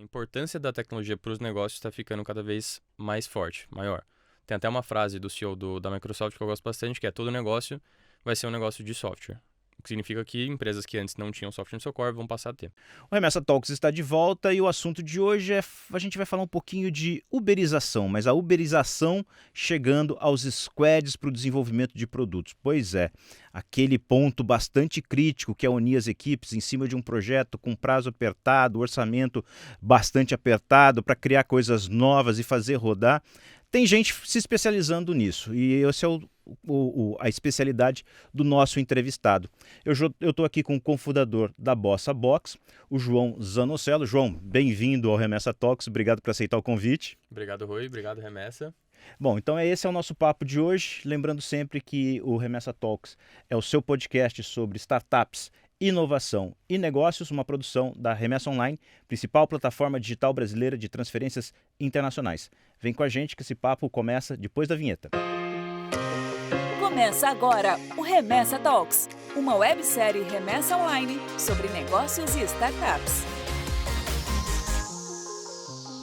importância da tecnologia para os negócios está ficando cada vez mais forte, maior. Tem até uma frase do CEO da Microsoft que eu gosto bastante, que é: todo negócio vai ser um negócio de software. O que significa que empresas que antes não tinham software no seu core vão passar a ter. O Remessa Talks está de volta e o assunto de hoje a gente vai falar um pouquinho de uberização, mas a uberização chegando aos squads para o desenvolvimento de produtos. Pois é, aquele ponto bastante crítico que é unir as equipes em cima de um projeto com prazo apertado, orçamento bastante apertado para criar coisas novas e fazer rodar. Tem gente se especializando nisso e esse é a especialidade do nosso entrevistado. Eu estou aqui com o cofundador da Bossa Box, o João Zanocelo. João, bem-vindo ao Remessa Talks, obrigado por aceitar o convite. Obrigado, Rui. Obrigado, Remessa. Bom, então esse é o nosso papo de hoje. Lembrando sempre que o Remessa Talks é o seu podcast sobre startups, inovação e negócios, uma produção da Remessa Online, principal plataforma digital brasileira de transferências internacionais. Vem com a gente que esse papo começa depois da vinheta. Começa agora o Remessa Talks, uma websérie Remessa Online sobre negócios e startups.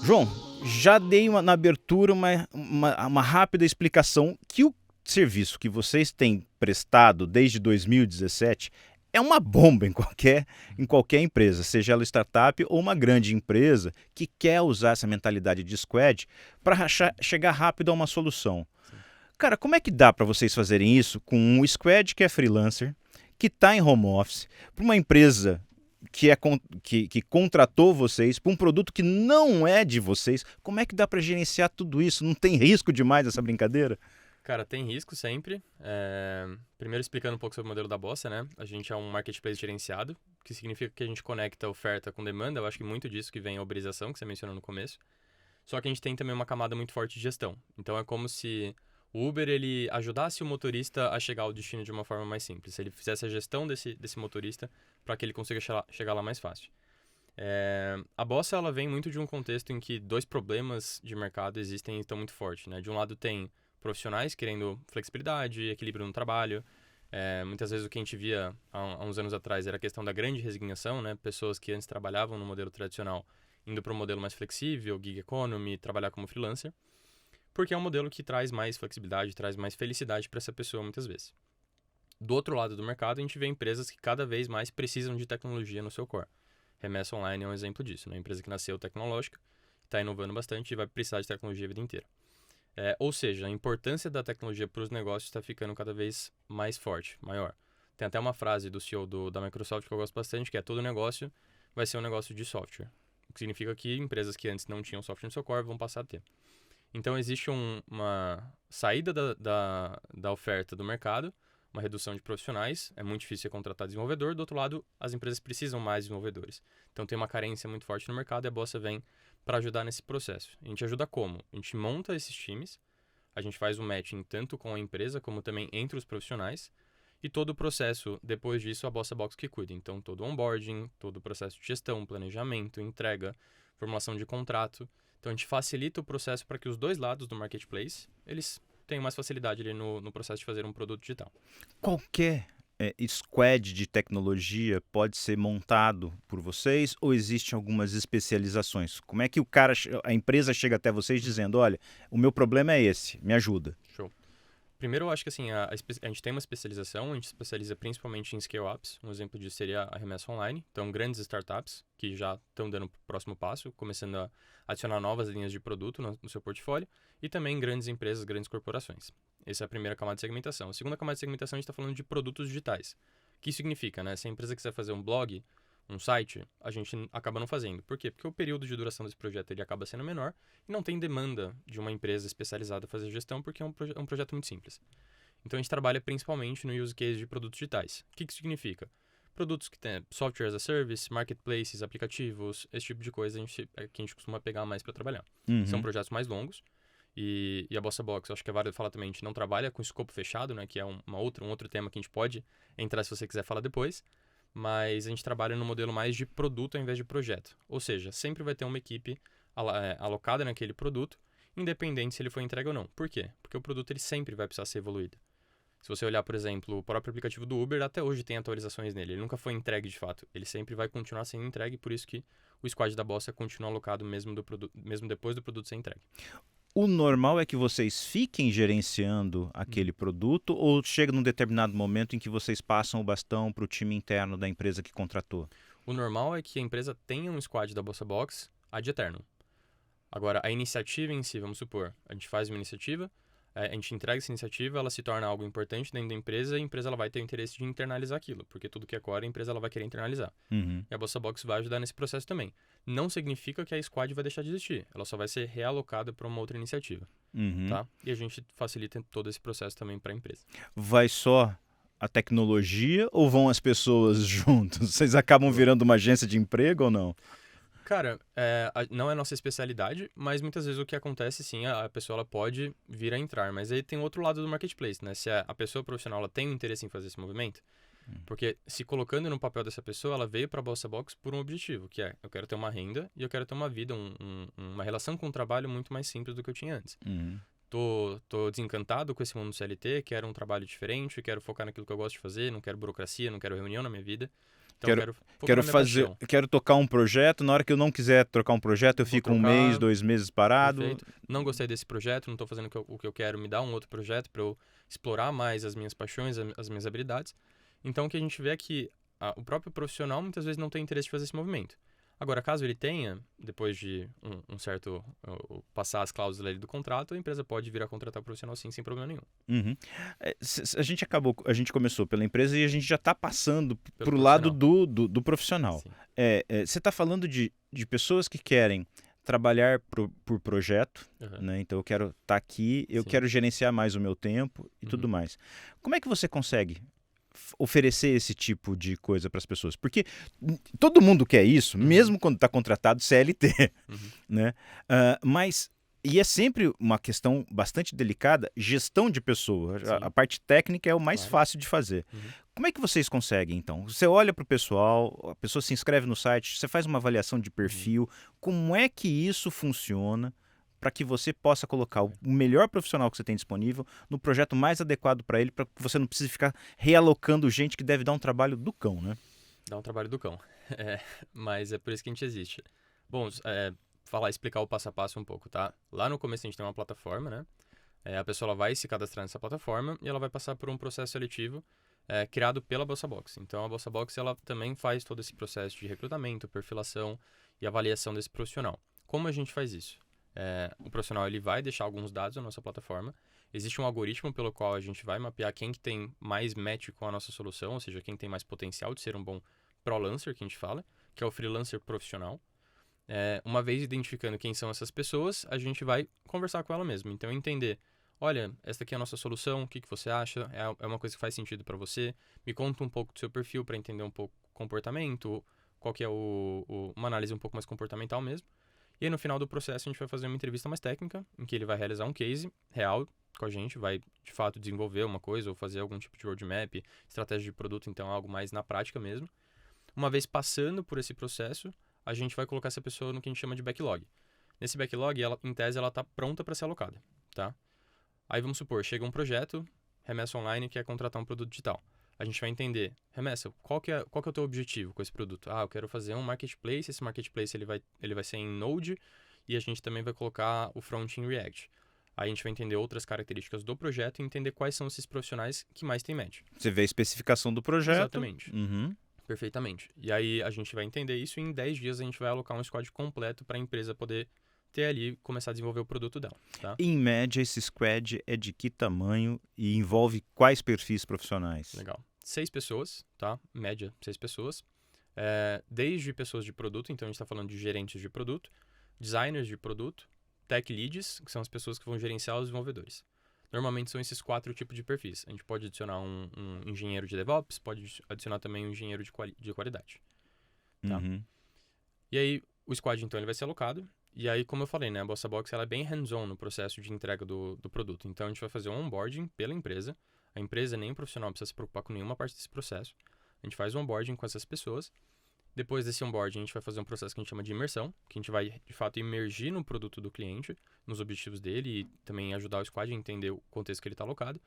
João, já dei na abertura uma rápida explicação que o serviço que vocês têm prestado desde 2017 é uma bomba em qualquer empresa, seja ela startup ou uma grande empresa que quer usar essa mentalidade de squad para chegar rápido a uma solução. Sim. Cara, como é que dá para vocês fazerem isso com um squad que é freelancer, que está em home office, para uma empresa que contratou vocês, para um produto que não é de vocês? Como é que dá para gerenciar tudo isso? Não tem risco demais essa brincadeira? Cara, tem risco sempre. Primeiro explicando um pouco sobre o modelo da Bossa, né? A gente é um marketplace gerenciado, que significa que a gente conecta oferta com demanda. Eu acho que muito disso que vem a uberização, que você mencionou no começo. Só que a gente tem também uma camada muito forte de gestão. Então é como se o Uber ele ajudasse o motorista a chegar ao destino de uma forma mais simples. Ele fizesse a gestão desse motorista para que ele consiga chegar lá mais fácil. A Bossa ela vem muito de um contexto em que dois problemas de mercado existem e estão muito fortes, né? De um lado tem profissionais querendo flexibilidade, equilíbrio no trabalho. Muitas vezes o que a gente via há uns anos atrás era a questão da grande resignação, né? Pessoas que antes trabalhavam no modelo tradicional indo para um modelo mais flexível, gig economy, trabalhar como freelancer, porque é um modelo que traz mais flexibilidade, traz mais felicidade para essa pessoa muitas vezes. Do outro lado do mercado, a gente vê empresas que cada vez mais precisam de tecnologia no seu core. Remessa Online é um exemplo disso, né? Uma empresa que nasceu tecnológica, está inovando bastante e vai precisar de tecnologia a vida inteira. Ou seja, a importância da tecnologia para os negócios está ficando cada vez mais forte, maior. Tem até uma frase do CEO da Microsoft que eu gosto bastante, que é: todo negócio vai ser um negócio de software. O que significa que empresas que antes não tinham software no seu core vão passar a ter. Então existe uma saída da oferta do mercado, uma redução de profissionais, é muito difícil contratar desenvolvedor. Do outro lado, as empresas precisam mais desenvolvedores. Então tem uma carência muito forte no mercado e a Bossa vem para ajudar nesse processo. A gente ajuda como? A gente monta esses times, a gente faz o matching tanto com a empresa como também entre os profissionais, e todo o processo, depois disso, a Bossa Box que cuida. Então todo o onboarding, todo o processo de gestão, planejamento, entrega, formulação de contrato. Então a gente facilita o processo para que os dois lados do marketplace, eles tenham mais facilidade ali no processo de fazer um produto digital. Qualquer squad de tecnologia pode ser montado por vocês ou existem algumas especializações? Como é que a empresa chega até vocês dizendo: olha, o meu problema é esse, me ajuda? Show. Primeiro, eu acho que assim, a gente tem uma especialização, a gente se especializa principalmente em scale-ups. Um exemplo disso seria a Remessa Online. Então, grandes startups que já estão dando o próximo passo, começando a adicionar novas linhas de produto no seu portfólio, e também grandes empresas, grandes corporações. Essa é a primeira camada de segmentação. A segunda camada de segmentação, a gente está falando de produtos digitais. O que significa, né? Se a empresa quiser fazer um blog, um site, a gente acaba não fazendo. Por quê? Porque o período de duração desse projeto ele acaba sendo menor e não tem demanda de uma empresa especializada a fazer gestão, porque é um projeto muito simples. Então a gente trabalha principalmente no use case de produtos digitais. O que significa? Produtos que tem software as a service, marketplaces, aplicativos, esse tipo de coisa que a gente costuma pegar mais para trabalhar. Uhum. São projetos mais longos. E a Bossa Box, eu acho que é válido falar também, a gente não trabalha com escopo fechado, né, que é um outro tema que a gente pode entrar se você quiser falar depois. Mas a gente trabalha no modelo mais de produto ao invés de projeto. Ou seja, sempre vai ter uma equipe alocada naquele produto, independente se ele foi entregue ou não. Por quê? Porque o produto ele sempre vai precisar ser evoluído. Se você olhar, por exemplo, o próprio aplicativo do Uber, até hoje tem atualizações nele. Ele nunca foi entregue de fato. Ele sempre vai continuar sendo entregue, por isso que o squad da Bossa continua alocado mesmo depois do produto ser entregue. O normal é que vocês fiquem gerenciando aquele produto ou chega num determinado momento em que vocês passam o bastão para o time interno da empresa que contratou? O normal é que a empresa tenha um squad da Bossa Box ad eternum. Agora, a iniciativa em si, vamos supor, a gente faz uma iniciativa, a gente entrega essa iniciativa, ela se torna algo importante dentro da empresa e a empresa ela vai ter o interesse de internalizar aquilo, porque tudo que é core a empresa ela vai querer internalizar. E a Bossa Box vai ajudar nesse processo também. Não significa que a squad vai deixar de existir, ela só vai ser realocada para uma outra iniciativa. Tá? E a gente facilita todo esse processo também para a empresa. Vai só a tecnologia ou vão as pessoas juntos? Vocês acabam virando uma agência de emprego ou não? Cara, não é nossa especialidade, mas muitas vezes o que acontece, sim, a pessoa ela pode vir a entrar. Mas aí tem outro lado do marketplace, né? Se a pessoa profissional ela tem um interesse em fazer esse movimento, porque se colocando no papel dessa pessoa, ela veio para a Bossa Box por um objetivo, que é, eu quero ter uma renda e eu quero ter uma vida, uma relação com o trabalho muito mais simples do que eu tinha antes. Tô desencantado com esse mundo CLT, quero um trabalho diferente, quero focar naquilo que eu gosto de fazer, não quero burocracia, não quero reunião na minha vida. Então, quero tocar um projeto, na hora que eu não quiser trocar um projeto, eu fico um mês, 2 meses parado. Perfeito. Não gostei desse projeto, não estou fazendo o que eu quero, me dá um outro projeto para eu explorar mais as minhas paixões, as minhas habilidades. Então, o que a gente vê é que o próprio profissional muitas vezes não tem interesse de fazer esse movimento. Agora, caso ele tenha, depois de um certo passar as cláusulas ali do contrato, a empresa pode vir a contratar o profissional sim, sem problema nenhum. A gente começou pela empresa e a gente já está passando para o lado do profissional. Você está falando de pessoas que querem trabalhar por projeto, né? Então eu quero estar aqui, eu quero gerenciar mais o meu tempo e tudo mais. Como é que você consegue oferecer esse tipo de coisa para as pessoas? Porque todo mundo quer isso, mesmo quando está contratado CLT, né? Mas e é sempre uma questão bastante delicada, gestão de pessoa. A parte técnica é o mais fácil de fazer. Como é que vocês conseguem, então? Você olha para o pessoal, a pessoa se inscreve no site, você faz uma avaliação de perfil. Como é que isso funciona para que você possa colocar o melhor profissional que você tem disponível no projeto mais adequado para ele, para que você não precise ficar realocando gente que deve dar um trabalho do cão, né? Dá um trabalho do cão. Mas é por isso que a gente existe. Bom, explicar o passo a passo um pouco, tá? Lá no começo a gente tem uma plataforma, né? A pessoa ela vai se cadastrar nessa plataforma e ela vai passar por um processo seletivo criado pela Bossa Box. Então a Bossa Box ela também faz todo esse processo de recrutamento, perfilação e avaliação desse profissional. Como a gente faz isso? O profissional ele vai deixar alguns dados na nossa plataforma. Existe um algoritmo pelo qual a gente vai mapear quem que tem mais match com a nossa solução, ou seja, quem tem mais potencial de ser um bom pro-lancer, que a gente fala, que é o freelancer profissional. Uma vez identificando quem são essas pessoas, a gente vai conversar com ela mesmo. Então, entender, olha, essa aqui é a nossa solução, o que você acha? É uma coisa que faz sentido para você? Me conta um pouco do seu perfil para entender um pouco o comportamento, qual que é uma análise um pouco mais comportamental mesmo. E aí, no final do processo, a gente vai fazer uma entrevista mais técnica, em que ele vai realizar um case real com a gente, vai, de fato, desenvolver uma coisa ou fazer algum tipo de roadmap, estratégia de produto, então algo mais na prática mesmo. Uma vez passando por esse processo, a gente vai colocar essa pessoa no que a gente chama de backlog. Nesse backlog, em tese, ela está pronta para ser alocada, tá? Aí, vamos supor, chega um projeto, Remessa Online quer contratar um produto digital. A gente vai entender, Remessa, qual que é o teu objetivo com esse produto? Eu quero fazer um marketplace, esse marketplace ele vai ser em Node e a gente também vai colocar o front em React. Aí a gente vai entender outras características do projeto e entender quais são esses profissionais que mais têm match. Você vê a especificação do projeto. Exatamente. Perfeitamente. E aí a gente vai entender isso e em 10 dias a gente vai alocar um squad completo para a empresa poder ter ali começar a desenvolver o produto dela. Tá? Em média, esse squad é de que tamanho e envolve quais perfis profissionais? Legal. 6 pessoas, tá? Média, 6 pessoas. Desde pessoas de produto, então a gente está falando de gerentes de produto, designers de produto, tech leads, que são as pessoas que vão gerenciar os desenvolvedores. Normalmente são esses 4 tipos de perfis. A gente pode adicionar um engenheiro de DevOps, pode adicionar também um engenheiro de qualidade. Tá? E aí, o squad, então, ele vai ser alocado. E aí, como eu falei, né, a Bossa Box ela é bem hands-on no processo de entrega do produto. Então, a gente vai fazer um onboarding pela empresa. A empresa nem o profissional precisa se preocupar com nenhuma parte desse processo. A gente faz um onboarding com essas pessoas. Depois desse onboarding, a gente vai fazer um processo que a gente chama de imersão, que a gente vai, de fato, imergir no produto do cliente, nos objetivos dele e também ajudar o squad a entender o contexto que ele está alocado.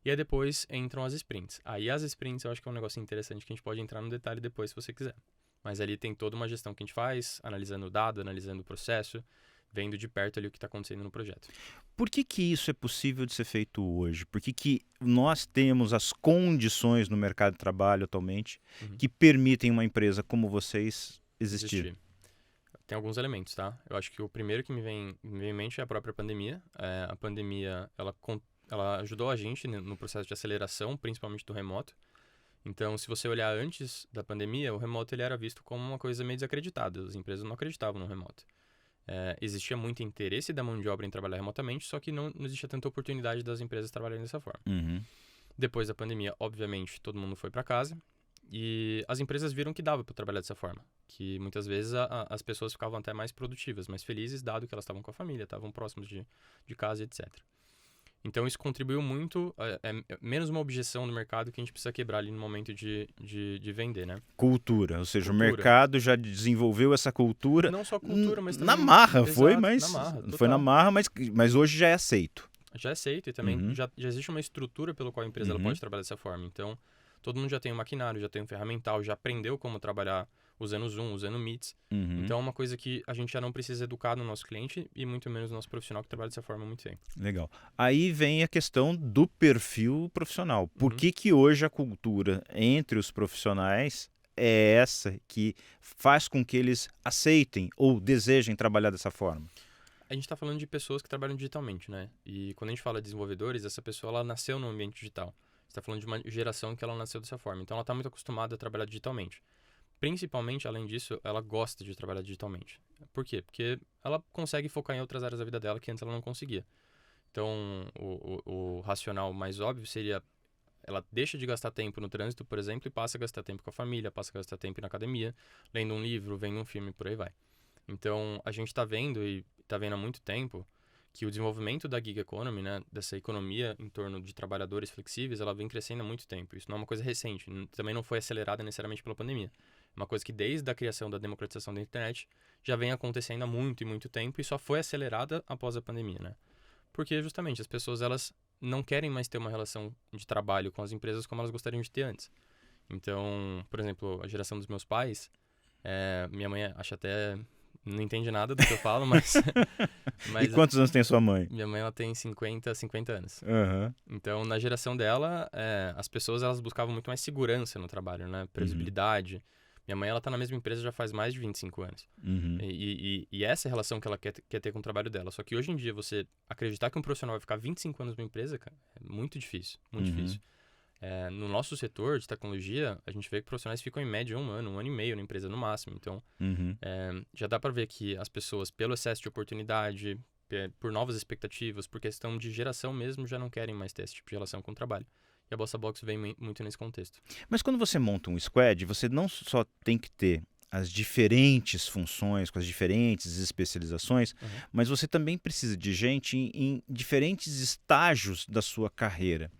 E aí depois entram as sprints. Aí as sprints eu acho que é um negócio interessante que a gente pode entrar no detalhe depois se você quiser. Mas ali tem toda uma gestão que a gente faz, analisando o dado, analisando o processo, vendo de perto ali o que está acontecendo no projeto. Por que que isso é possível de ser feito hoje? Por que que nós temos as condições no mercado de trabalho atualmente que permitem uma empresa como vocês existir? Tem alguns elementos, tá? Eu acho que o primeiro que me vem em mente é a própria pandemia. A pandemia, ela ajudou a gente no processo de aceleração, principalmente do remoto. Então, se você olhar antes da pandemia, o remoto ele era visto como uma coisa meio desacreditada. As empresas não acreditavam no remoto. Existia muito interesse da mão de obra em trabalhar remotamente, só que não existia tanta oportunidade das empresas trabalharem dessa forma. Depois da pandemia, obviamente, todo mundo foi para casa e as empresas viram que dava para trabalhar dessa forma. Que muitas vezes as pessoas ficavam até mais produtivas, mais felizes, dado que elas estavam com a família, estavam próximos de casa, etc. Então, isso contribuiu muito, menos uma objeção no mercado que a gente precisa quebrar ali no momento de vender, né? Cultura, ou seja, o mercado já desenvolveu essa cultura. Não só cultura, mas também... Na marra, Exato, foi, mas na marra, foi na marra, mas hoje já é aceito. Já é aceito e também já existe uma estrutura pelo qual a empresa ela pode trabalhar dessa forma. Então, todo mundo já tem um maquinário, já tem um ferramental, já aprendeu como trabalhar usando Zoom, usando Meets. Então, é uma coisa que a gente já não precisa educar no nosso cliente e muito menos no nosso profissional que trabalha dessa forma há muito tempo. Legal. Aí vem a questão do perfil profissional. Por que hoje a cultura entre os profissionais é essa que faz com que eles aceitem ou desejem trabalhar dessa forma? A gente está falando de pessoas que trabalham digitalmente, né? E quando a gente fala de desenvolvedores, essa pessoa ela nasceu no ambiente digital. Você está falando de uma geração que ela nasceu dessa forma. Então, ela está muito acostumada a trabalhar digitalmente. Principalmente, além disso, ela gosta de trabalhar digitalmente. Por quê? Porque ela consegue focar em outras áreas da vida dela que antes ela não conseguia. Então, o racional mais óbvio seria ela deixa de gastar tempo no trânsito, por exemplo, e passa a gastar tempo com a família, passa a gastar tempo na academia, lendo um livro, vendo um filme, por aí vai. Então, a gente está vendo, e está vendo há muito tempo, que o desenvolvimento da gig economy, né, dessa economia em torno de trabalhadores flexíveis, ela vem crescendo há muito tempo. Isso não é uma coisa recente, também não foi acelerada necessariamente pela pandemia. É uma coisa que desde a criação da democratização da internet já vem acontecendo há muito e muito tempo e só foi acelerada após a pandemia, né? Porque justamente as pessoas elas não querem mais ter uma relação de trabalho com as empresas como elas gostariam de ter antes. Então, por exemplo, a geração dos meus pais, minha mãe acha até... não entende nada do que eu falo, mas... E quantos anos tem a sua mãe? Minha mãe ela tem 50 anos. Uhum. Então, na geração dela, as pessoas elas buscavam muito mais segurança no trabalho, né? Previsibilidade. Minha mãe ela tá na mesma empresa já faz mais de 25 anos. E essa é a relação que ela quer ter com o trabalho dela. Só que hoje em dia, você acreditar que um profissional vai ficar 25 anos numa empresa, cara, é muito difícil. Muito difícil. No nosso setor de tecnologia, a gente vê que profissionais ficam em média um ano e meio na empresa no máximo. Então, já dá para ver que as pessoas, pelo excesso de oportunidade, por novas expectativas, por questão de geração mesmo, já não querem mais ter esse tipo de relação com o trabalho. E a Bossa Box vem muito nesse contexto. Mas quando você monta um squad, você não só tem que ter as diferentes funções, com as diferentes especializações, mas você também precisa de gente em diferentes estágios da sua carreira.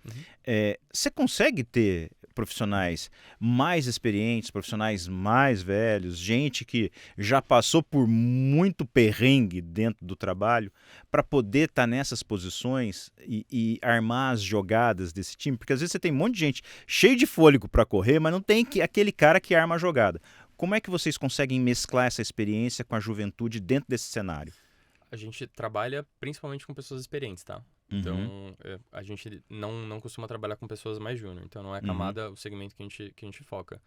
Você consegue ter profissionais mais experientes, profissionais mais velhos, gente que já passou por muito perrengue dentro do trabalho para poder estar nessas posições e armar as jogadas desse time? Porque às vezes você tem um monte de gente cheio de fôlego para correr, mas não tem aquele cara que arma a jogada. Como é que vocês conseguem mesclar essa experiência com a juventude dentro desse cenário? A gente trabalha principalmente com pessoas experientes, tá? Então, a gente não costuma trabalhar com pessoas mais júnior. Então, não é a camada, o segmento que a gente foca.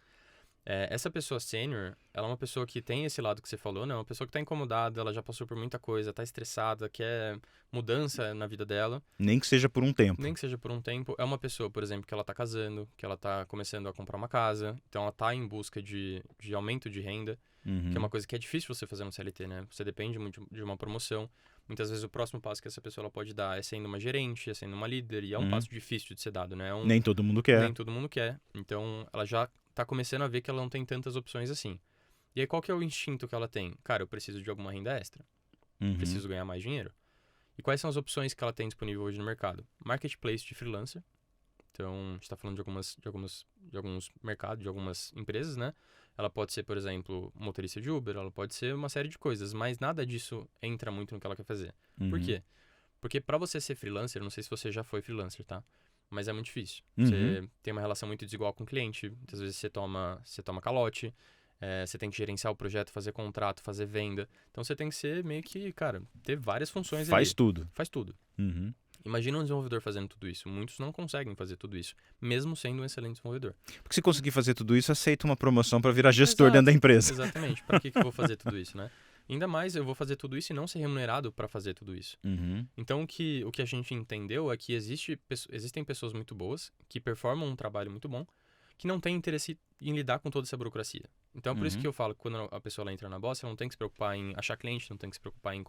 Essa pessoa sênior, ela é uma pessoa que tem esse lado que você falou, né? Uma pessoa que está incomodada, ela já passou por muita coisa, está estressada, quer mudança na vida dela. Nem que seja por um tempo. Nem que seja por um tempo. É uma pessoa, por exemplo, que ela está casando, que ela está começando a comprar uma casa. Então, ela está em busca de aumento de renda, que é uma coisa que é difícil você fazer no CLT, né? Você depende muito de uma promoção. Muitas vezes o próximo passo que essa pessoa ela pode dar é sendo uma gerente, é sendo uma líder, e é um passo difícil de ser dado, né? Nem todo mundo quer. Nem todo mundo quer. Então, ela já tá começando a ver que ela não tem tantas opções assim. E aí, qual que é o instinto que ela tem? Cara, eu preciso de alguma renda extra. Preciso ganhar mais dinheiro. E quais são as opções que ela tem disponível hoje no mercado? Marketplace de freelancer. Então, a gente tá falando de alguns mercados, de algumas empresas, né? Ela pode ser, por exemplo, motorista de Uber, ela pode ser uma série de coisas, mas nada disso entra muito no que ela quer fazer. Por quê? Porque para você ser freelancer, não sei se você já foi freelancer, tá? mas é muito difícil. Uhum. Você tem uma relação muito desigual com o cliente, muitas vezes você toma calote, você tem que gerenciar o projeto, fazer contrato, fazer venda. Então você tem que ser meio que, cara, ter várias funções ali. Faz tudo. Faz tudo. Uhum. Imagina um desenvolvedor fazendo tudo isso. Muitos não conseguem fazer tudo isso, mesmo sendo um excelente desenvolvedor. Porque se conseguir fazer tudo isso, aceita uma promoção para virar gestor Exato, dentro da empresa. Exatamente. Para que eu vou fazer tudo isso, né? Ainda mais eu vou fazer tudo isso e não ser remunerado para fazer tudo isso. Uhum. Então, o que a gente entendeu é que existem pessoas muito boas, que performam um trabalho muito bom, que não têm interesse em lidar com toda essa burocracia. Então, é por isso que eu falo que quando a pessoa ela entra na Boss, ela não tem que se preocupar em achar cliente, não tem que se preocupar em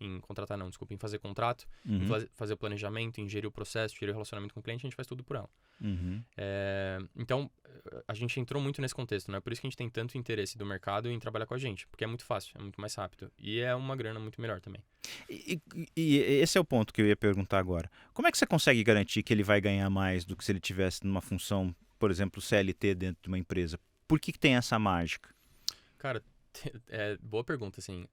em fazer contrato, em fazer o planejamento, em gerir o processo, gerir o relacionamento com o cliente, a gente faz tudo por ela. Uhum. Então, a gente entrou muito nesse contexto, né? Por isso que a gente tem tanto interesse do mercado em trabalhar com a gente, porque é muito fácil, é muito mais rápido e é uma grana muito melhor também. E esse é o ponto que eu ia perguntar agora. Como é que você consegue garantir que ele vai ganhar mais do que se ele tivesse numa função, por exemplo, CLT dentro de uma empresa? Por que tem essa mágica? Cara, boa pergunta, assim.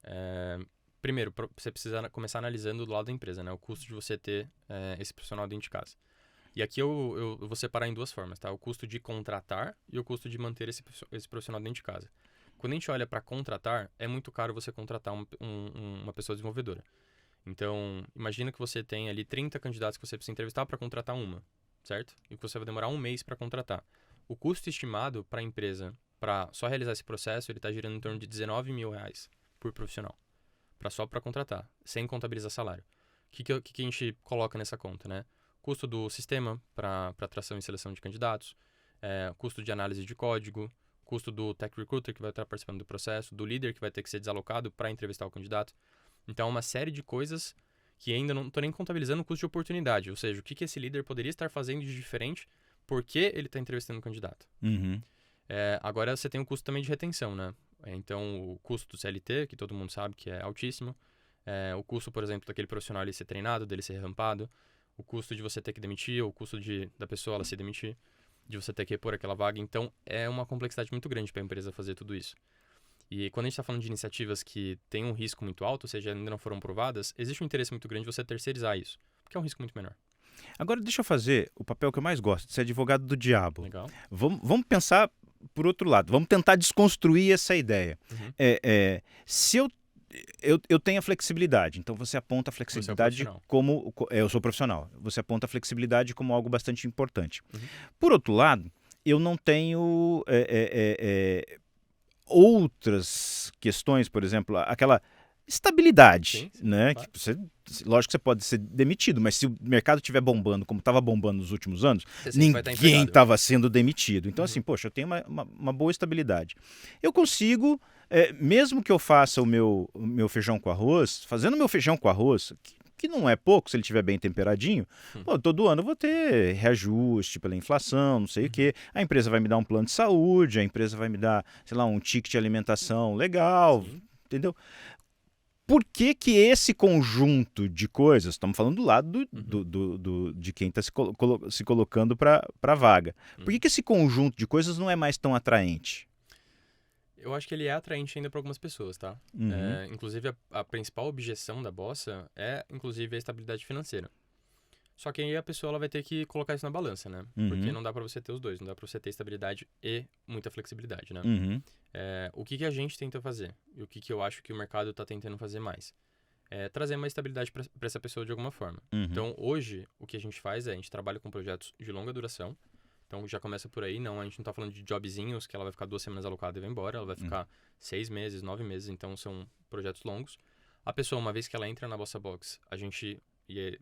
Primeiro, você precisa começar analisando do lado da empresa, né? O custo de você ter esse profissional dentro de casa. E aqui eu vou separar em duas formas, tá? O custo de contratar e o custo de manter esse profissional dentro de casa. Quando a gente olha para contratar, é muito caro você contratar uma pessoa desenvolvedora. Então, imagina que você tem ali 30 candidatos que você precisa entrevistar para contratar uma, certo? E que você vai demorar 1 mês para contratar. O custo estimado para a empresa, para só realizar esse processo, ele está girando em torno de R$19 mil por profissional, só para contratar, sem contabilizar salário. O que a gente coloca nessa conta, né? Custo do sistema para atração e seleção de candidatos, custo de análise de código, custo do tech recruiter que vai estar participando do processo, do líder que vai ter que ser desalocado para entrevistar o candidato. Então, uma série de coisas que ainda não estou nem contabilizando o custo de oportunidade, ou seja, o que esse líder poderia estar fazendo de diferente porque ele está entrevistando o candidato. Uhum. Agora você tem o custo também de retenção, né? Então, o custo do CLT, que todo mundo sabe que é altíssimo, o custo, por exemplo, daquele profissional ele ser treinado, dele ser rampado, o custo de você ter que demitir, o custo da pessoa ela se demitir, de você ter que repor aquela vaga. Então, é uma complexidade muito grande para a empresa fazer tudo isso. E quando a gente está falando de iniciativas que têm um risco muito alto, ou seja, ainda não foram provadas, existe um interesse muito grande de você terceirizar isso, porque é um risco muito menor. Agora, deixa eu fazer o papel que eu mais gosto, de ser advogado do diabo. Legal. Vamos pensar por outro lado, vamos tentar desconstruir essa ideia. Uhum. Se eu tenho a flexibilidade, então você aponta a flexibilidade Você é um como... eu sou profissional, você aponta a flexibilidade como algo bastante importante. Uhum. Por outro lado, eu não tenho outras questões, por exemplo, aquela estabilidade, Sim, né? claro. Que lógico que você pode ser demitido, mas se o mercado estiver bombando como estava bombando nos últimos anos, Você sempre vai estar ninguém empregado. estava sendo demitido. Então, Uhum. assim, poxa, eu tenho uma boa estabilidade. Eu consigo, mesmo que eu faça o meu feijão com arroz, fazendo o meu feijão com arroz, que não é pouco se ele estiver bem temperadinho, todo ano eu vou ter reajuste pela inflação, não sei o quê. A empresa vai me dar um plano de saúde, a empresa vai me dar, sei lá, um ticket de alimentação legal, Sim. entendeu? Por que esse conjunto de coisas, estamos falando do lado de quem está se colocando para a vaga, por que esse conjunto de coisas não é mais tão atraente? Eu acho que ele é atraente ainda para algumas pessoas, tá? Uhum. Inclusive, a principal objeção da Bossa é, inclusive, a estabilidade financeira. Só que aí a pessoa ela vai ter que colocar isso na balança, né? Uhum. Porque não dá para você ter os dois. Não dá para você ter estabilidade e muita flexibilidade, né? Uhum. O que a gente tenta fazer? E o que eu acho que o mercado está tentando fazer mais? É trazer mais estabilidade para essa pessoa de alguma forma. Uhum. Então, hoje, o que a gente faz a gente trabalha com projetos de longa duração. Então, já começa por aí. A gente não está falando de jobzinhos, que ela vai ficar 2 semanas alocada e vai embora. Ela vai ficar 6 meses, 9 meses. Então, são projetos longos. A pessoa, uma vez que ela entra na Bossa Box,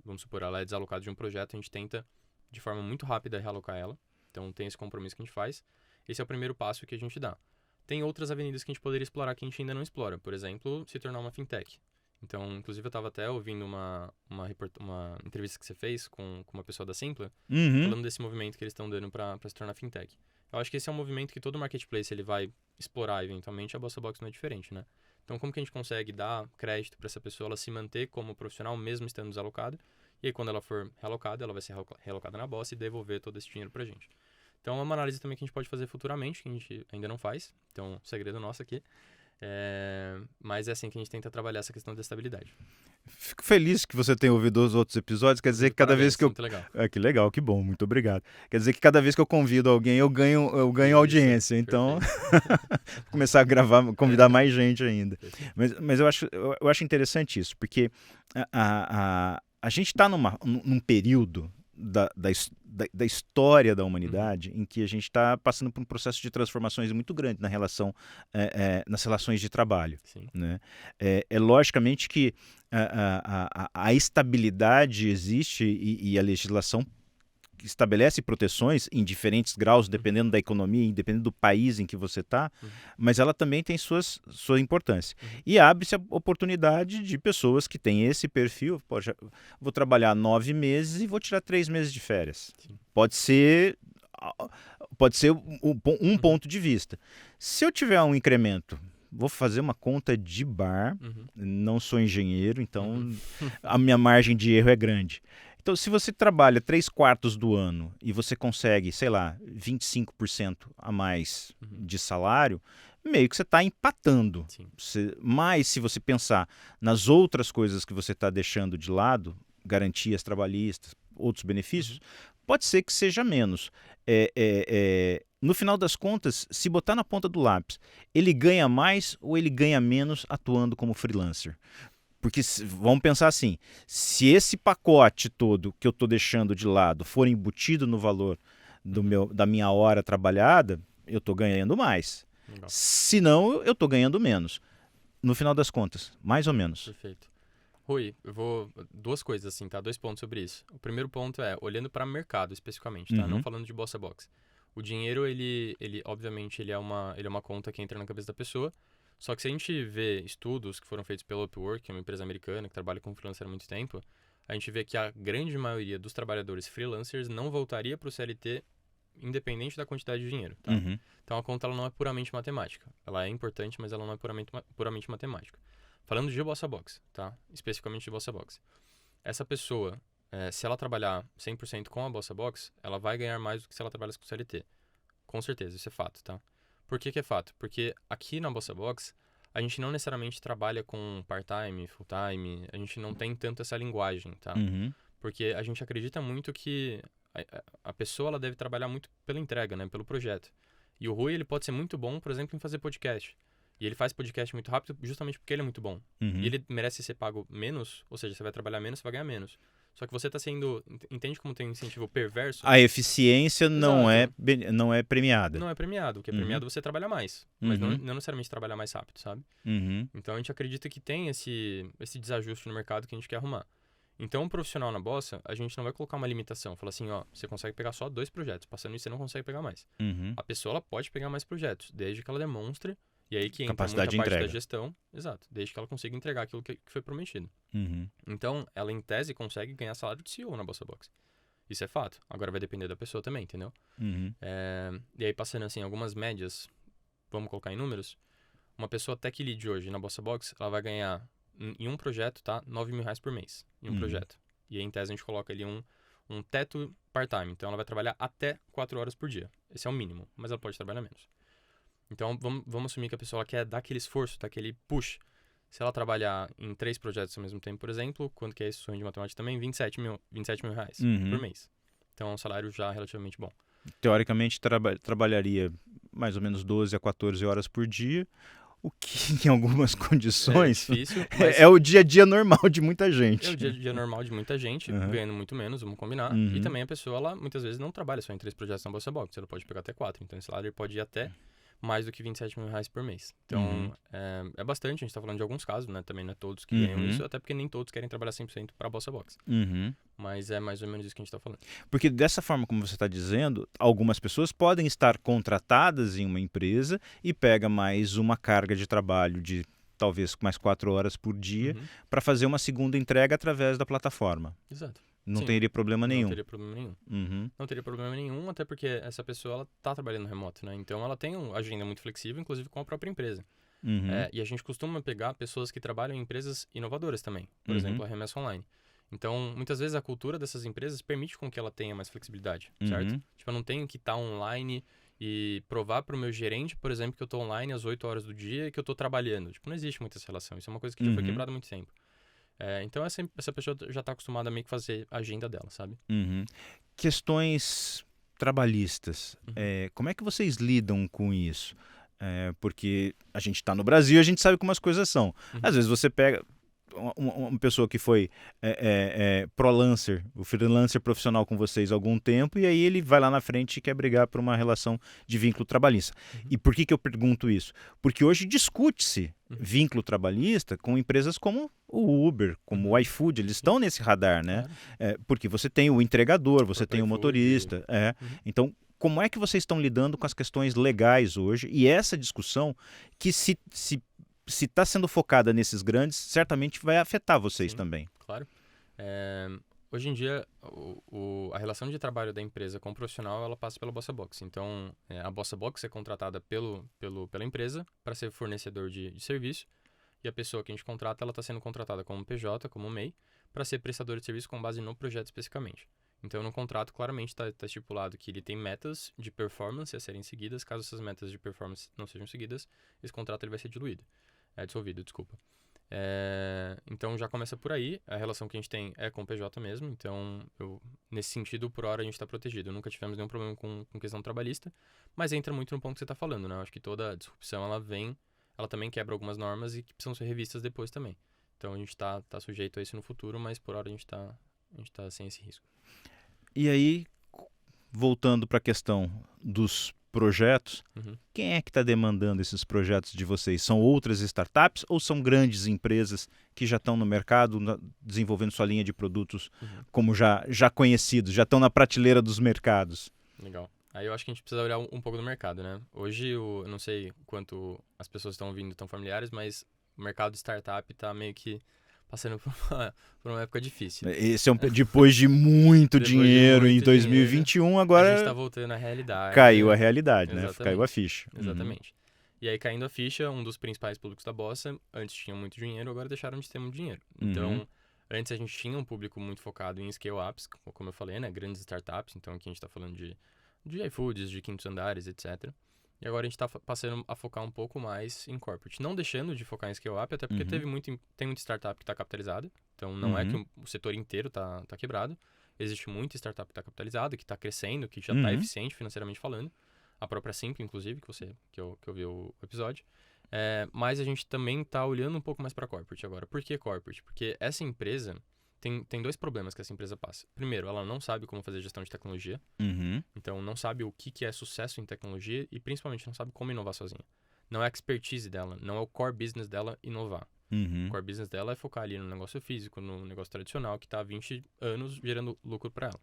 vamos supor, ela é desalocada de um projeto, a gente tenta, de forma muito rápida, realocar ela. Então, tem esse compromisso que a gente faz. Esse é o primeiro passo que a gente dá. Tem outras avenidas que a gente poderia explorar que a gente ainda não explora. Por exemplo, se tornar uma fintech. Então, inclusive, eu estava até ouvindo uma entrevista que você fez com uma pessoa da Simpla, falando desse movimento que eles estão dando para se tornar fintech. Eu acho que esse é um movimento que todo marketplace ele vai explorar eventualmente, a Bossa Box não é diferente, né? Então, como que a gente consegue dar crédito para essa pessoa ela se manter como profissional, mesmo estando desalocada? E aí, quando ela for realocada, ela vai ser realocada na Bossa e devolver todo esse dinheiro para a gente. Então, é uma análise também que a gente pode fazer futuramente, que a gente ainda não faz. Então, segredo nosso aqui. Mas é assim que a gente tenta trabalhar essa questão da estabilidade. Fico feliz que você tenha ouvido os outros episódios. Quer dizer que cada vez que eu... Muito legal. Que legal, que bom, muito obrigado. Quer dizer que cada vez que eu convido alguém, eu ganho Isso, audiência. Então, vou começar a gravar, convidar mais gente ainda. Mas eu acho interessante isso, porque a gente está num período da história da humanidade em que a gente está passando por um processo de transformações muito grande nas relações de trabalho. Sim. Né? Logicamente que a estabilidade existe e a legislação estabelece proteções em diferentes graus, dependendo da economia, dependendo do país em que você está, mas ela também tem sua importância. E abre-se a oportunidade de pessoas que têm esse perfil, vou trabalhar 9 meses e vou tirar 3 meses de férias. Sim. Pode ser um ponto de vista. Se eu tiver um incremento, vou fazer uma conta de bar, não sou engenheiro, então a minha margem de erro é grande. Então, se você trabalha 3/4 do ano e você consegue, sei lá, 25% a mais de salário, meio que você está empatando. Mas se você pensar nas outras coisas que você está deixando de lado, garantias trabalhistas, outros benefícios, pode ser que seja menos. No final das contas, se botar na ponta do lápis, ele ganha mais ou ele ganha menos atuando como freelancer? Porque vamos pensar assim, se esse pacote todo que eu estou deixando de lado for embutido no valor da minha hora trabalhada, eu estou ganhando mais. Legal. Se não, eu estou ganhando menos. No final das contas, mais ou menos. Perfeito. Rui, eu vou... 2 coisas assim, tá? 2 pontos sobre isso. O primeiro ponto é, olhando para mercado especificamente, tá? Não falando de Bossa Box. O dinheiro, ele obviamente, ele é uma conta que entra na cabeça da pessoa. Só que se a gente vê estudos que foram feitos pela Upwork, que é uma empresa americana que trabalha com freelancer há muito tempo, a gente vê que a grande maioria dos trabalhadores freelancers não voltaria para o CLT independente da quantidade de dinheiro. Tá? Então a conta ela não é puramente matemática. Ela é importante, mas ela não é puramente matemática. Falando de Bossa Box, tá? Especificamente de Bossa Box. Essa pessoa, se ela trabalhar 100% com a Bossa Box, ela vai ganhar mais do que se ela trabalhasse com o CLT. Com certeza, isso é fato, tá? Por que é fato? Porque aqui na Bossa Box, a gente não necessariamente trabalha com part-time, full-time, a gente não tem tanto essa linguagem, tá? Porque a gente acredita muito que a pessoa ela deve trabalhar muito pela entrega, né? Pelo projeto. E o Rui, ele pode ser muito bom, por exemplo, em fazer podcast. E ele faz podcast muito rápido justamente porque ele é muito bom. E ele merece ser pago menos, ou seja, você vai trabalhar menos, você vai ganhar menos. Só que você está sendo... Entende como tem um incentivo perverso? A eficiência não é premiada. Não é premiado. O que é premiado é você trabalhar mais. Mas não necessariamente trabalhar mais rápido, sabe? Então a gente acredita que tem esse desajuste no mercado que a gente quer arrumar. Então, um profissional na Bossa, a gente não vai colocar uma limitação. Fala assim, ó, você consegue pegar só 2 projetos. Passando isso, você não consegue pegar mais. A pessoa ela pode pegar mais projetos, desde que ela demonstre. E aí que entra capacidade muita parte da gestão. Exato. Desde que ela consiga entregar aquilo que foi prometido. Então, ela em tese consegue ganhar salário de CEO na Bossa Box. Isso é fato. Agora vai depender da pessoa também, entendeu? E aí, passando assim, algumas médias, vamos colocar em números. Uma pessoa tech lead hoje na Bossa Box, ela vai ganhar, em um projeto, tá? R$9.000 por mês. Em um projeto. E aí, em tese, a gente coloca ali um teto part-time. Então, ela vai trabalhar até 4 horas por dia. Esse é o mínimo, mas ela pode trabalhar menos. Então, vamos assumir que a pessoa quer dar aquele esforço, dar aquele push. Se ela trabalhar em 3 projetos ao mesmo tempo, por exemplo, quanto que é isso de matemática também? R$27.000 por mês. Então, é um salário já relativamente bom. Teoricamente, trabalharia mais ou menos 12 a 14 horas por dia, o que, em algumas condições, é difícil, é o dia a dia normal de muita gente. É o dia a dia normal de muita gente, ganhando muito menos, vamos combinar. E também a pessoa, ela muitas vezes não trabalha só em 3 projetos na Bossa Box, ela pode pegar até 4. Então, esse salário pode ir até mais do que R$27.000 por mês. Então, é bastante. A gente está falando de alguns casos, né? Também não é todos que ganham isso, até porque nem todos querem trabalhar 100% para a Bossa Box. Mas é mais ou menos isso que a gente está falando. Porque dessa forma como você está dizendo, algumas pessoas podem estar contratadas em uma empresa e pega mais uma carga de trabalho de talvez mais 4 horas por dia para fazer uma segunda entrega através da plataforma. Exato. Não teria problema nenhum. Não teria problema nenhum. Não teria problema nenhum, até porque essa pessoa ela tá trabalhando remoto, né? Então ela tem uma agenda muito flexível, inclusive com a própria empresa. E a gente costuma pegar pessoas que trabalham em empresas inovadoras também. Por exemplo, a Remessa Online. Então, muitas vezes a cultura dessas empresas permite com que ela tenha mais flexibilidade, certo? Tipo, eu não tenho que estar online e provar para o meu gerente, por exemplo, que eu estou online às 8 horas do dia e que eu estou trabalhando. Tipo, não existe muita essa relação. Isso é uma coisa que já foi quebrada há muito tempo. Então, essa pessoa já está acostumada a meio que fazer a agenda dela, sabe? Questões trabalhistas. Como é que vocês lidam com isso? Porque a gente está no Brasil, a gente sabe como as coisas são. Às vezes você pega uma pessoa que foi pro-lancer, o freelancer profissional com vocês há algum tempo, e aí ele vai lá na frente e quer brigar por uma relação de vínculo trabalhista. E por que eu pergunto isso? Porque hoje discute-se vínculo trabalhista com empresas como o Uber, como o iFood, eles estão nesse radar, né? Porque você tem o entregador, você tem o motorista. Então, como é que vocês estão lidando com as questões legais hoje? E essa discussão que se está sendo focada nesses grandes, certamente vai afetar vocês também. Claro. Hoje em dia, a relação de trabalho da empresa com o profissional, ela passa pela Bossa Box. Então, a Bossa Box é contratada pela empresa para ser fornecedor de serviço, e a pessoa que a gente contrata, ela está sendo contratada como PJ, como MEI, para ser prestador de serviço com base no projeto especificamente. Então, no contrato, claramente está estipulado que ele tem metas de performance a serem seguidas. Caso essas metas de performance não sejam seguidas, esse contrato ele vai ser dissolvido, desculpa. Então, já começa por aí. A relação que a gente tem é com o PJ mesmo. Então, nesse sentido, por hora, a gente está protegido. Nunca tivemos nenhum problema com questão trabalhista. Mas entra muito no ponto que você está falando, né? Eu acho que toda disrupção, ela também quebra algumas normas e que precisam ser revistas depois também. Então, a gente está sujeito a isso no futuro, mas por hora a gente tá sem esse risco. E aí, voltando para a questão dos projetos, quem é que está demandando esses projetos de vocês? São outras startups ou são grandes empresas que já estão no mercado desenvolvendo sua linha de produtos como já conhecidos, já estão na prateleira dos mercados? Legal. Aí eu acho que a gente precisa olhar um pouco do mercado, né? Hoje, eu não sei quanto as pessoas estão vindo tão familiares, mas o mercado de startup está meio que passando por uma época difícil. Esse depois de muito dinheiro em 2021, agora... A gente está voltando à realidade. Caiu a realidade, né? Exatamente. Caiu a ficha. Exatamente. E aí, caindo a ficha, um dos principais públicos da Bossa, antes tinham muito dinheiro, agora deixaram de ter muito dinheiro. Então, antes a gente tinha um público muito focado em scale-ups, como eu falei, né? Grandes startups. Então, aqui a gente está falando de iFoods, de quintos andares, etc. E agora a gente está passando a focar um pouco mais em corporate. Não deixando de focar em scale-up, até porque tem muita startup que está capitalizada. Então, não é que o setor inteiro está quebrado. Existe muita startup que está capitalizada, que está crescendo, que já está eficiente financeiramente falando. A própria Simple, inclusive, que eu vi o episódio. Mas a gente também está olhando um pouco mais para corporate agora. Por que corporate? Porque essa empresa... Tem dois problemas que essa empresa passa. Primeiro, ela não sabe como fazer gestão de tecnologia. Então, não sabe o que é sucesso em tecnologia e, principalmente, não sabe como inovar sozinha. Não é a expertise dela, não é o core business dela inovar. O core business dela é focar ali no negócio físico, no negócio tradicional, que está há 20 anos gerando lucro para ela.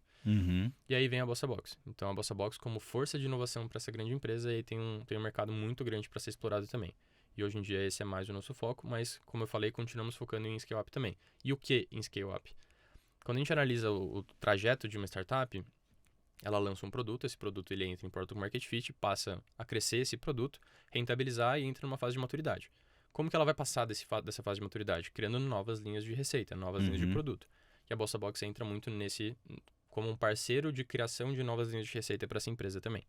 E aí vem a Bossa Box. Então, a Bossa Box, como força de inovação para essa grande empresa, aí tem um mercado muito grande para ser explorado também. E hoje em dia esse é mais o nosso foco, mas como eu falei, continuamos focando em scale-up também. E o que em scale-up? Quando a gente analisa o trajeto de uma startup, ela lança um produto, esse produto ele entra em Product Market Fit, passa a crescer esse produto, rentabilizar e entra numa fase de maturidade. Como que ela vai passar dessa fase de maturidade? Criando novas linhas de receita, novas linhas de produto. E a Bossa Box entra muito como um parceiro de criação de novas linhas de receita para essa empresa também.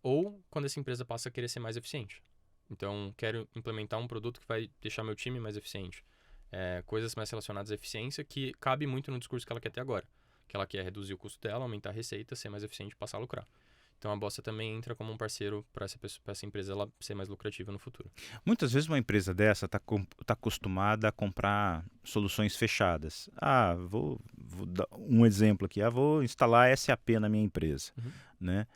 Ou quando essa empresa passa a querer ser mais eficiente. Então, quero implementar um produto que vai deixar meu time mais eficiente. Coisas mais relacionadas à eficiência que cabe muito no discurso que ela quer ter agora. Que ela quer reduzir o custo dela, aumentar a receita, ser mais eficiente e passar a lucrar. Então, a Bossa também entra como um parceiro para essa empresa ela ser mais lucrativa no futuro. Muitas vezes uma empresa dessa está acostumada a comprar soluções fechadas. Vou dar um exemplo aqui. Vou instalar SAP na minha empresa. Né?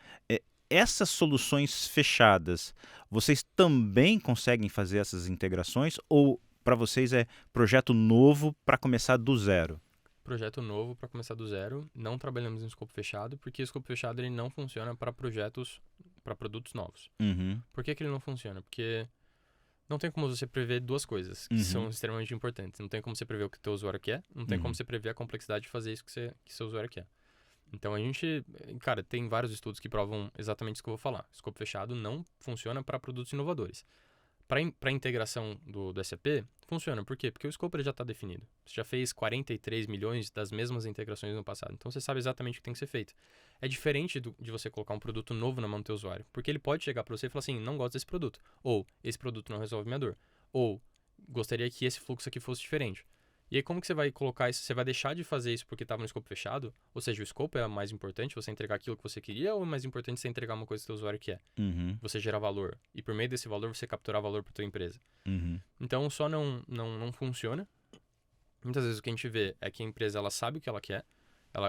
Essas soluções fechadas, vocês também conseguem fazer essas integrações ou para vocês é projeto novo para começar do zero? Projeto novo para começar do zero. Não trabalhamos em escopo fechado, porque o escopo fechado ele não funciona para produtos novos. Por que ele não funciona? Porque não tem como você prever duas coisas que são extremamente importantes. Não tem como você prever o que o teu usuário quer, não tem como você prever a complexidade de fazer isso que seu usuário quer. Então, a gente, tem vários estudos que provam exatamente isso que eu vou falar. Escopo fechado não funciona para produtos inovadores. Para a integração do SAP, funciona. Por quê? Porque o escopo ele já está definido. Você já fez 43 milhões das mesmas integrações no passado. Então, você sabe exatamente o que tem que ser feito. É diferente de você colocar um produto novo na mão do teu usuário. Porque ele pode chegar para você e falar assim, não gosto desse produto. Ou, esse produto não resolve minha dor. Ou, gostaria que esse fluxo aqui fosse diferente. E aí, como que você vai colocar isso? Você vai deixar de fazer isso porque estava no escopo fechado? Ou seja, o escopo é mais importante, você entregar aquilo que você queria, ou é mais importante você entregar uma coisa que o teu usuário quer? Você gerar valor. E por meio desse valor, você capturar valor para tua empresa. Então, só não funciona. Muitas vezes o que a gente vê é que a empresa ela sabe o que ela quer.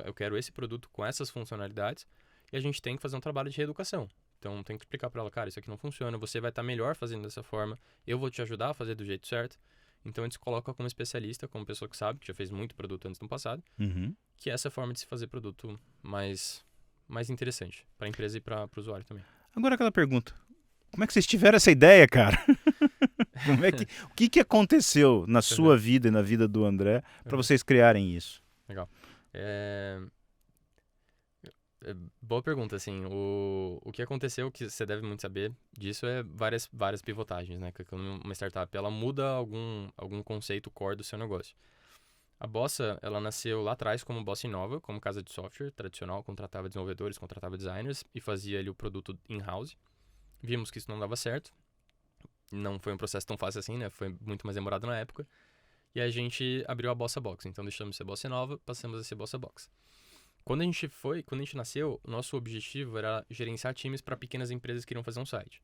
Eu quero esse produto com essas funcionalidades. E a gente tem que fazer um trabalho de reeducação. Então, tem que explicar para ela, cara, isso aqui não funciona. Você vai estar melhor fazendo dessa forma. Eu vou te ajudar a fazer do jeito certo. Então, a gente se coloca como especialista, como pessoa que sabe, que já fez muito produto antes no passado, que é essa forma de se fazer produto mais interessante para a empresa e para o usuário também. Agora aquela pergunta, como é que vocês tiveram essa ideia, cara? O que aconteceu na sua vida e na vida do André para vocês criarem isso? Legal. Boa pergunta, assim, o que aconteceu, que você deve muito saber disso, é várias pivotagens, né, que uma startup, ela muda algum conceito core do seu negócio. A Bossa, ela nasceu lá atrás como Bossa Inova, como casa de software tradicional, contratava desenvolvedores, contratava designers e fazia ali o produto in-house. Vimos que isso não dava certo, não foi um processo tão fácil assim, né, foi muito mais demorado na época, e a gente abriu a Bossa Box, então deixamos de ser Bossa Inova, passamos a ser Bossa Box. Quando a gente nasceu, o nosso objetivo era gerenciar times para pequenas empresas que queriam fazer um site.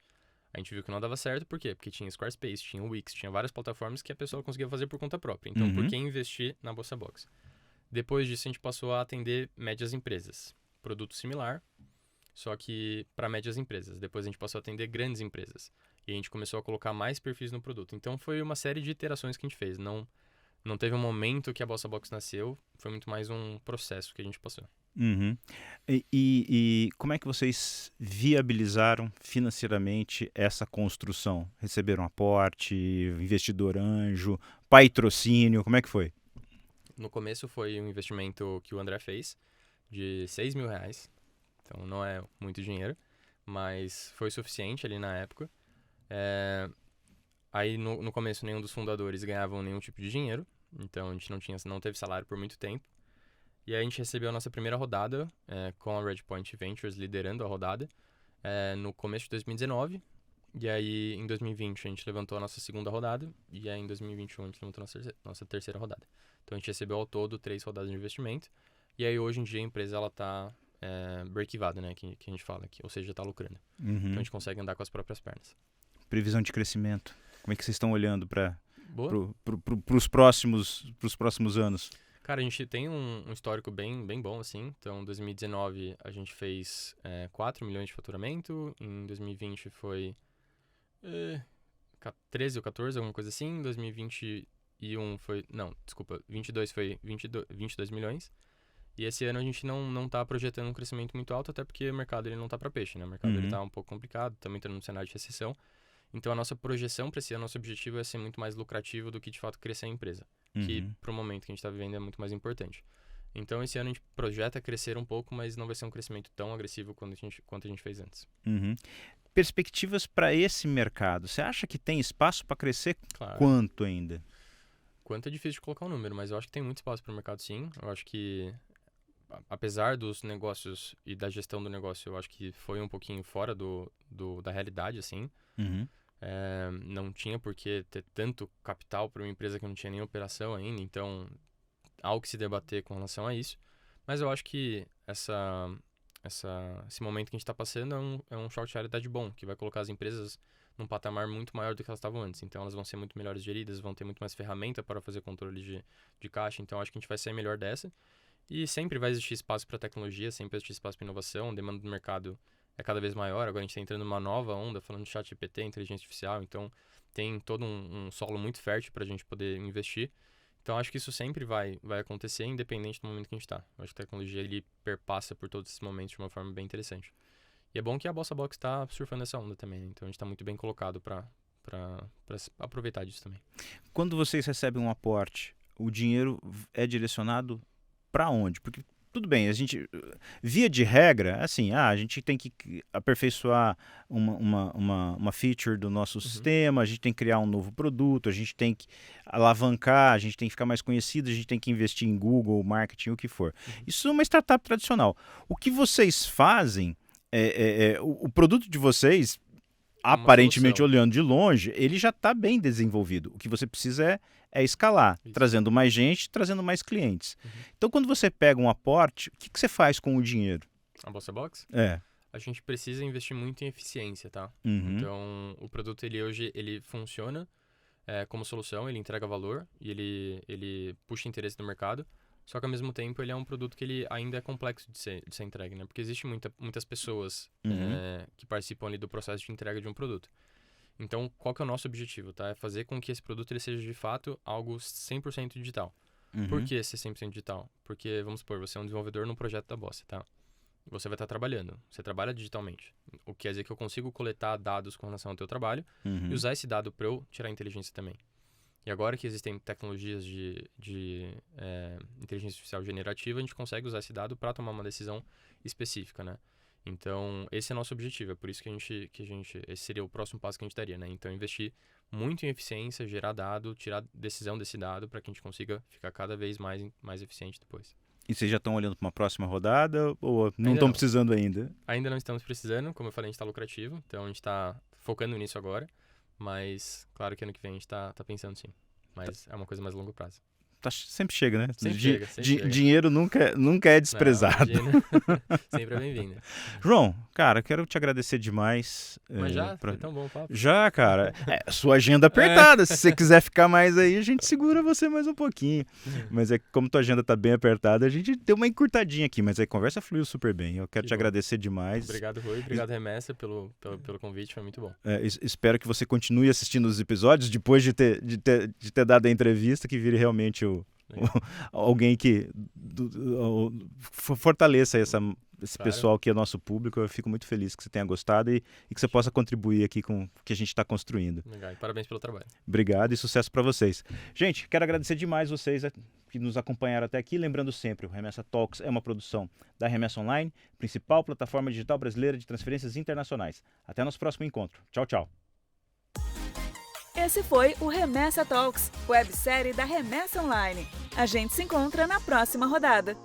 A gente viu que não dava certo, por quê? Porque tinha Squarespace, tinha Wix, tinha várias plataformas que a pessoa conseguia fazer por conta própria. Então, por que investir na Bossa Box? Depois disso, a gente passou a atender médias empresas. Produto similar, só que para médias empresas. Depois a gente passou a atender grandes empresas. E a gente começou a colocar mais perfis no produto. Então, foi uma série de iterações que a gente fez. Não teve um momento que a Bossa Box nasceu, foi muito mais um processo que a gente passou. E como é que vocês viabilizaram financeiramente essa construção? Receberam aporte, investidor anjo, patrocínio, como é que foi? No começo foi um investimento que o André fez, de R$6 mil. Então não é muito dinheiro, mas foi suficiente ali na época. Aí no começo nenhum dos fundadores ganhavam nenhum tipo de dinheiro, então a gente não teve salário por muito tempo. E aí a gente recebeu a nossa primeira rodada com a Redpoint Ventures liderando a rodada no começo de 2019. E aí em 2020 a gente levantou a nossa segunda rodada e aí em 2021 a gente levantou a nossa terceira rodada. Então a gente recebeu ao todo 3 rodadas de investimento. E aí hoje em dia a empresa ela tá break-even, né, que a gente fala aqui, ou seja, está lucrando. Então a gente consegue andar com as próprias pernas. Previsão de crescimento, como é que vocês estão olhando para os próximos anos? Cara, a gente tem um histórico bem bom, assim. Então, em 2019, a gente fez 4 milhões de faturamento. Em 2020 foi 13 ou 14, alguma coisa assim. Em 2021 foi... Não, desculpa. 22 foi 22 milhões. E esse ano a gente não tá projetando um crescimento muito alto, até porque o mercado ele não tá para peixe, né? O mercado ele tá um pouco complicado, estamos entrando num cenário de recessão. Então, a nossa projeção para esse ano, nosso objetivo é ser muito mais lucrativo do que, de fato, crescer a empresa. Que, para o momento que a gente está vivendo, é muito mais importante. Então, esse ano a gente projeta crescer um pouco, mas não vai ser um crescimento tão agressivo quanto a gente fez antes. Perspectivas para esse mercado. Você acha que tem espaço para crescer? Claro. Quanto ainda? Quanto é difícil de colocar um número, mas eu acho que tem muito espaço para o mercado, sim. Eu acho que, apesar dos negócios e da gestão do negócio, eu acho que foi um pouquinho fora da realidade, assim. Não tinha por que ter tanto capital para uma empresa que não tinha nem operação ainda, então há o que se debater com relação a isso. Mas eu acho que esse momento que a gente está passando é um choque de realidade bom, que vai colocar as empresas num patamar muito maior do que elas estavam antes. Então elas vão ser muito melhores geridas, vão ter muito mais ferramenta para fazer controle de caixa, então acho que a gente vai sair melhor dessa. E sempre vai existir espaço para tecnologia, sempre vai existir espaço para inovação, a demanda do mercado é cada vez maior. Agora a gente está entrando numa nova onda, falando de ChatGPT, inteligência artificial, então tem todo um solo muito fértil para a gente poder investir. Então acho que isso sempre vai acontecer, independente do momento que a gente está. Acho que a tecnologia ele perpassa por todos esses momentos de uma forma bem interessante. E é bom que a Bossa Box está surfando essa onda também, então a gente está muito bem colocado para aproveitar disso também. Quando vocês recebem um aporte, o dinheiro é direcionado para onde? Porque tudo bem, a gente, via de regra, assim, a gente tem que aperfeiçoar uma feature do nosso sistema, a gente tem que criar um novo produto, a gente tem que alavancar, a gente tem que ficar mais conhecido, a gente tem que investir em Google, marketing, o que for. Isso é uma startup tradicional. O que vocês fazem, o produto de vocês, aparentemente solução. olhando de longe, ele já está bem desenvolvido. O que você precisa é escalar, Isso. trazendo mais gente, trazendo mais clientes. Então, quando você pega um aporte, o que você faz com o dinheiro? A Bossa Box? É. A gente precisa investir muito em eficiência, tá? Uhum. Então, o produto, hoje, ele funciona como solução, ele entrega valor e ele puxa interesse no mercado. Só que, ao mesmo tempo, ele é um produto que ele ainda é complexo de ser entregue, né? Porque existem muitas pessoas que participam ali do processo de entrega de um produto. Então, qual que é o nosso objetivo, tá? É fazer com que esse produto ele seja, de fato, algo 100% digital. Por que ser 100% digital? Porque, vamos supor, você é um desenvolvedor num projeto da Bossa, tá? Você vai estar trabalhando. Você trabalha digitalmente. O que quer dizer que eu consigo coletar dados com relação ao teu trabalho e usar esse dado para eu tirar inteligência também. E agora que existem tecnologias de inteligência artificial generativa, a gente consegue usar esse dado para tomar uma decisão específica, né? Então, esse é o nosso objetivo. É por isso que esse seria o próximo passo que a gente daria, né? Então, investir muito em eficiência, gerar dado, tirar decisão desse dado para que a gente consiga ficar cada vez mais eficiente depois. E vocês já estão olhando para uma próxima rodada ou não estão precisando ainda? Ainda não estamos precisando. Como eu falei, a gente está lucrativo. Então, a gente está focando nisso agora. Mas, claro que ano que vem a gente está pensando sim. Mas é uma coisa mais a longo prazo. Sempre chega, né? Sempre chega. Dinheiro nunca é desprezado. Não, sempre é bem-vindo. João, cara, quero te agradecer demais. Mas foi tão bom o papo. Já, cara. Sua agenda apertada. Se você quiser ficar mais aí, a gente segura você mais um pouquinho. Mas como tua agenda tá bem apertada, a gente deu uma encurtadinha aqui, mas a conversa fluiu super bem. Eu quero te agradecer demais. Obrigado, Rui. Obrigado, Remessa, pelo convite. Foi muito bom. Espero que você continue assistindo os episódios depois de ter dado a entrevista, que vire realmente alguém que fortaleça esse pessoal que é nosso público. Eu fico muito feliz que você tenha gostado e que você possa contribuir aqui com o que a gente está construindo. Legal. E parabéns pelo trabalho. Obrigado e sucesso para vocês. Gente, quero agradecer demais vocês que nos acompanharam até aqui. Lembrando sempre, o Remessa Talks é uma produção da Remessa Online, principal plataforma digital brasileira de transferências internacionais. Até nosso próximo encontro. Tchau, tchau. Esse foi o Remessa Talks, websérie da Remessa Online. A gente se encontra na próxima rodada.